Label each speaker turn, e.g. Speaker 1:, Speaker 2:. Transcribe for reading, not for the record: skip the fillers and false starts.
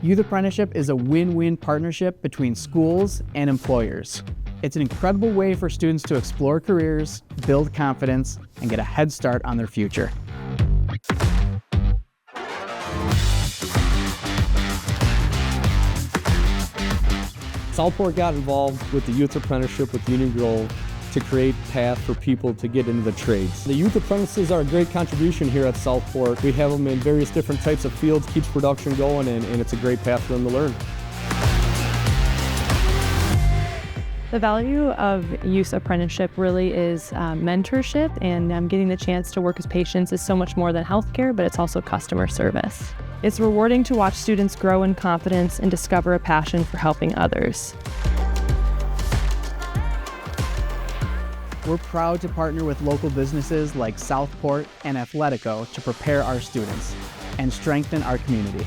Speaker 1: Youth Apprenticeship is a win-win partnership between schools and employers. It's an incredible way for students to explore careers, build confidence, and get a head start on their future.
Speaker 2: Southport got involved with the Youth Apprenticeship with Union Grove to create paths for people to get into the trades. The Youth Apprentices are a great contribution here at Southport. We have them in various different types of fields, keeps production going, and it's a great path for them to learn.
Speaker 3: The value of Youth Apprenticeship really is mentorship, and getting the chance to work with patients is so much more than healthcare, but it's also customer service. It's rewarding to watch students grow in confidence and discover a passion for helping others.
Speaker 1: We're proud to partner with local businesses like Southport and Athletico to prepare our students and strengthen our community.